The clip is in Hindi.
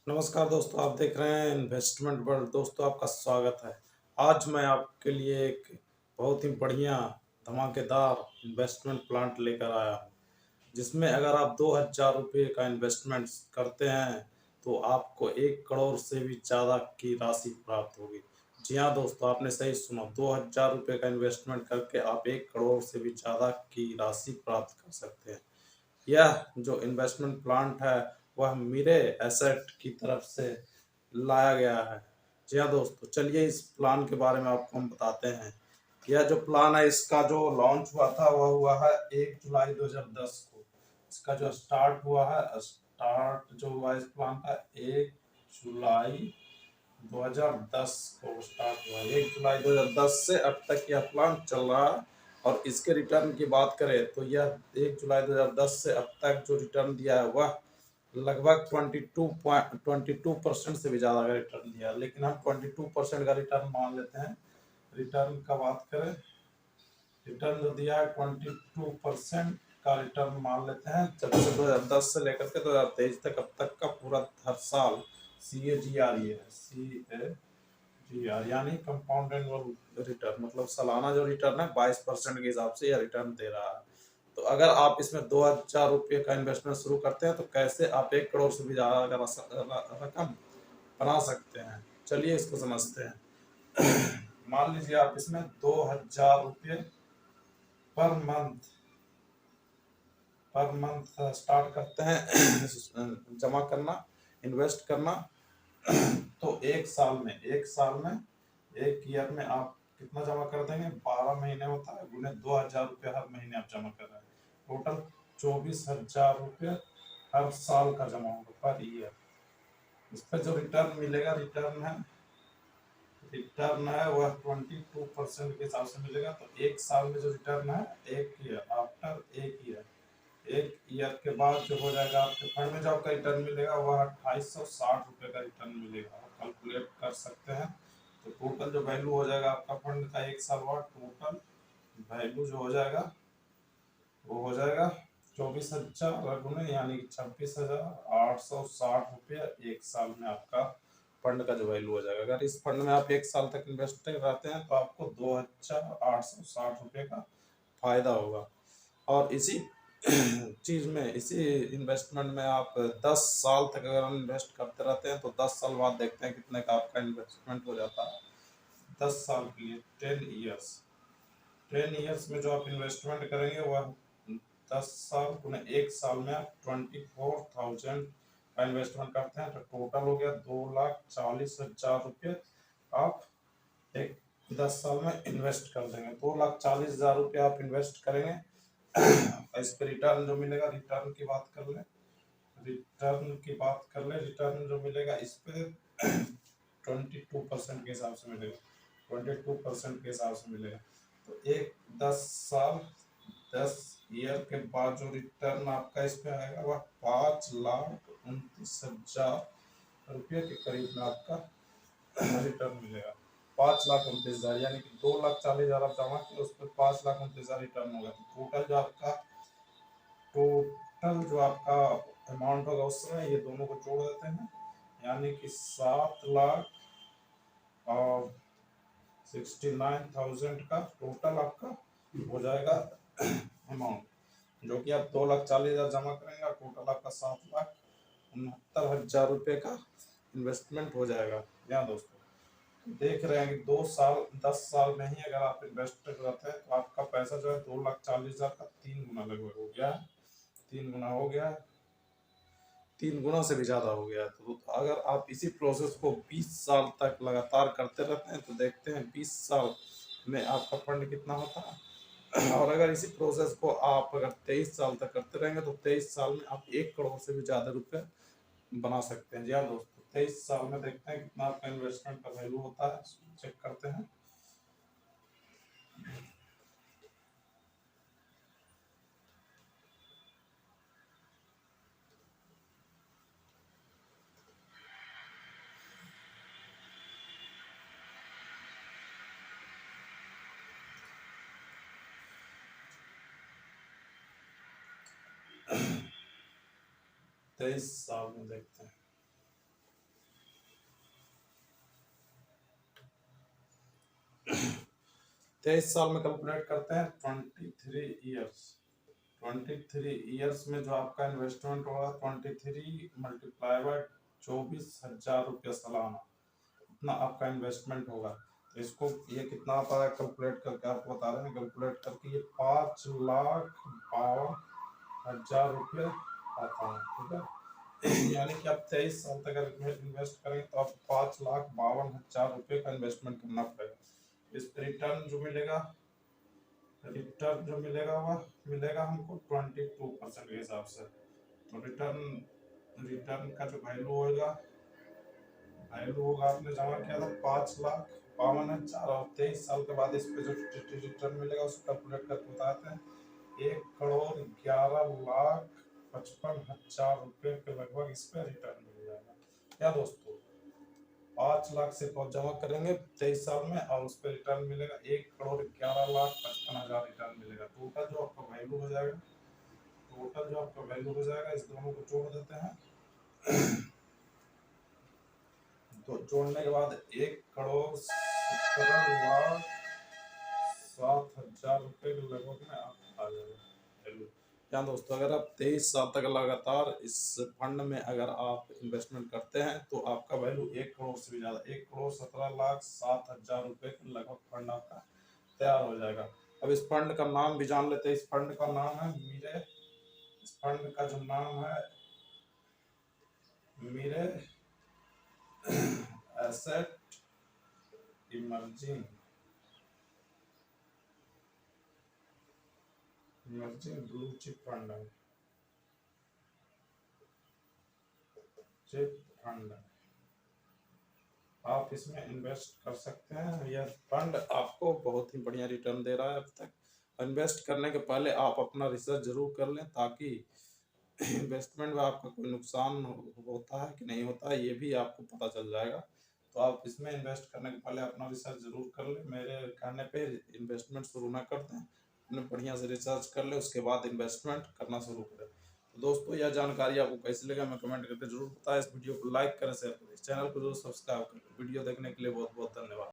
नमस्कार दोस्तों, आप देख रहे हैं इन्वेस्टमेंट वर्ल्ड। दोस्तों, आपका स्वागत है। आज मैं आपके लिए एक बहुत ही बढ़िया धमाकेदार इन्वेस्टमेंट प्लान लेकर आया हूँ, जिसमें अगर आप 2000 रुपये का इन्वेस्टमेंट करते हैं तो आपको 1 करोड़ से भी ज़्यादा की राशि प्राप्त होगी। जी हाँ दोस्तों, आपने सही सुना। 2000 रुपये का इन्वेस्टमेंट करके आप 1 करोड़ से भी ज़्यादा की राशि प्राप्त कर सकते हैं। यह जो इन्वेस्टमेंट प्लान है वह मेरे एसेट की तरफ से लाया गया है। जी हाँ दोस्तों, चलिए इस प्लान के बारे में आपको हम बताते हैं। यह जो प्लान है, इसका जो लॉन्च हुआ था वह हुआ है 1 जुलाई 2010 को। इसका जो स्टार्ट हुआ है, स्टार्ट जो हुआ इस प्लान का 1 जुलाई 2010 को स्टार्ट हुआ। 1 जुलाई 2010 से अब तक यह प्लान चल रहा है। और इसके रिटर्न की बात करें तो यह 1 जुलाई 2010 से अब तक जो रिटर्न दिया है वह लगभग 22% से भी ज़्यादा का रिटर्न दिया है। लेकिन हम 22% का रिटर्न मान लेते हैं। रिटर्न का बात करें, रिटर्न जो दिया है 22% का रिटर्न मान लेते हैं। जब से 2010 से लेकर के 2023 तक अब तक का पूरा हर साल CAGR ये है, CAGR यानी कंपाउंड एनुअल रिटर्न, मतलब सालाना जो रिटर्न है 22% के हिसाब से यह रिटर्न दे रहा है। तो अगर आप इसमें 2000 रुपये का इन्वेस्टमेंट शुरू करते हैं तो कैसे आप 1 करोड़ से भी ज़्यादा का रकम बना सकते हैं, चलिए इसको समझते हैं। मान लीजिए आप इसमें 2000 रुपये पर मंथ स्टार्ट करते हैं जमा करना, इन्वेस्ट करना। तो एक ईयर में आप कितना जमा कर देंगे? 12 महीने होता है, गुने 2000 रुपये हर महीने आप जमा कर रहे हैं। टोटल 24,000 रुपये हर साल का जमा होगा पर ईयर। इस पर जो रिटर्न है वह 22% के हिसाब से मिलेगा। तो एक साल में जो रिटर्न है, एक ईयर के बाद जो हो जाएगा आपके फंड में, जो आपका रिटर्न मिलेगा वह 2860 रुपये का रिटर्न मिलेगा। आप कैलकुलेट कर सकते हैं। तो टोटल जो वैल्यू हो जाएगा आपका फंड का एक साल बाद, टोटल वैल्यू जो हो जाएगा वो हो जाएगा 24,000 गुने यानी 26,860 रुपये एक साल में आपका फंड का जो वैल्यू हो जाएगा। अगर इस फंड में आप एक साल तक इन्वेस्ट रहते हैं तो आपको 2,860 रुपये का फायदा होगा। और इसी चीज में, इसी इन्वेस्टमेंट में आप 10 साल तक अगर इन्वेस्ट करते रहते हैं तो 10 साल बाद देखते हैं कितने का आपका इन्वेस्टमेंट हो जाता है। 10 साल के लिए 10 ईयर्स में जो आप इन्वेस्टमेंट करेंगे वह 10 साल गुने एक साल में आप 24,000 का इन्वेस्टमेंट करते हैं तो टोटल हो गया 2,40,000 रुपये। आप एक 10 साल में इन्वेस्ट कर देंगे। 2,40,000 रुपये आप इन्वेस्ट करेंगे। इस पे रिटर्न जो मिलेगा, रिटर्न की बात कर ले, रिटर्न जो मिलेगा इस पे 22% के हिसाब से मिलेगा। 22% के हिसाब से मिलेगा। तो एक 10 ईयर के बाद जो रिटर्न आपका इस पे आएगा वह 5,29,000 रुपये के करीब में आपका रिटर्न मिलेगा। 5,29,000 यानी कि 2,40,000 आप जमा किए, उस पर 5,29,000 रिटर्न होगा। तो टोटल जो आपका अमाउंट होगा उस समय, ये दोनों को जोड़ देते हैं, यानी कि 7,69,000 का टोटल आपका हो जाएगा अमाउंट, जो कि आप 2,40,000 जमा करेंगे और टोटल आपका 7,69,000 रुपये का इन्वेस्टमेंट हो जाएगा। यहाँ दोस्तों देख रहे हैं कि 10 साल में ही अगर आप इन्वेस्ट करते हैं तो आपका पैसा जो है 2,40,000 का 3 गुना लगभग हो गया है। 3 गुना हो गया है, 3 गुना से भी ज़्यादा हो गया है। तो अगर आप इसी प्रोसेस को 20 साल तक लगातार करते रहते हैं तो देखते हैं 20 साल में आपका फंड कितना होता है। और अगर इसी प्रोसेस को आप अगर 23 साल तक करते रहेंगे तो 23 साल में आप 1 करोड़ से भी ज़्यादा रुपए बना सकते हैं। जी हाँ दोस्तों, 23 साल में देखते हैं कितना आपका इन्वेस्टमेंट का वैल्यू होता है, चेक करते हैं। तेईस साल में देखते हैं। 23 साल में कैलकुलेट करते हैं 23 ईयर्स में जो आपका इन्वेस्टमेंट होगा 23 मल्टीप्लाई बाय 24,000 रुपये सालाना, इतना आपका इन्वेस्टमेंट होगा। तो इसको ये कितना आता है कैलकुलेट करके आपको बता रहे हैं। कैलकुलेट करके ये 5,52,000 रुपये आता है, ठीक है। यानी कि आप 23 साल तक अगर इन्वेस्ट करेंगे तो आपको 5,52,000 रुपये का इन्वेस्टमेंट करना पड़ेगा। इस पर रिटर्न जो मिलेगा वह मिलेगा हमको 22% के हिसाब से। तो रिटर्न का जो वैल्यू होगा आपने जमा किया था 5,52,000 और 23 साल के बाद इस पे जो रिटर्न मिलेगा उसको कैलकुलेट करके बताते हैं 1,11,55,000 रुपये के लगभग इस पे रिटर्न मिल जाएगा। क्या दोस्तों, 5 लाख से जमा करेंगे 23 साल में और उस पर रिटर्न मिलेगा 1,11,55,000 रिटर्न मिलेगा। टोटल जो आपका वैल्यू हो जाएगा इस दोनों को जोड़ देते हैं। तो जोड़ने के बाद 1,17,07,000 रुपये के लगभग में आ जाएगा। क्या दोस्तों, अगर आप 23 साल तक लगातार इस फंड में अगर आप इन्वेस्टमेंट करते हैं तो आपका वैल्यू 1 करोड़ से भी ज़्यादा 1,17,07,000 रुपये के लगभग फंड आपका तैयार हो जाएगा। अब इस फंड का नाम भी जान लेते हैं। इस फंड का नाम है इस फंड का जो नाम है Mirae asset emerging blue chip fund है। आप इसमें इन्वेस्ट कर सकते हैं। यह फंड आपको बहुत ही बढ़िया रिटर्न दे रहा है अब तक। इन्वेस्ट करने के पहले आप अपना रिसर्च जरूर कर लें ताकि इन्वेस्टमेंट में आपका कोई नुकसान होता है कि नहीं होता है ये भी आपको पता चल जाएगा। तो आप इसमें इन्वेस्ट करने के पहले अपना रिसर्च जरूर कर लें। मेरे कहने पे इन्वेस्टमेंट शुरू ना कर दें, अपने बढ़िया से रिसर्च कर ले उसके बाद इन्वेस्टमेंट करना शुरू करें। तो दोस्तों, यह जानकारी आपको कैसी लगा मैं कमेंट करके जरूर बताएं। इस वीडियो को लाइक करें, शेयर करें, इस चैनल को जरूर सब्सक्राइब करें। वीडियो देखने के लिए बहुत बहुत धन्यवाद।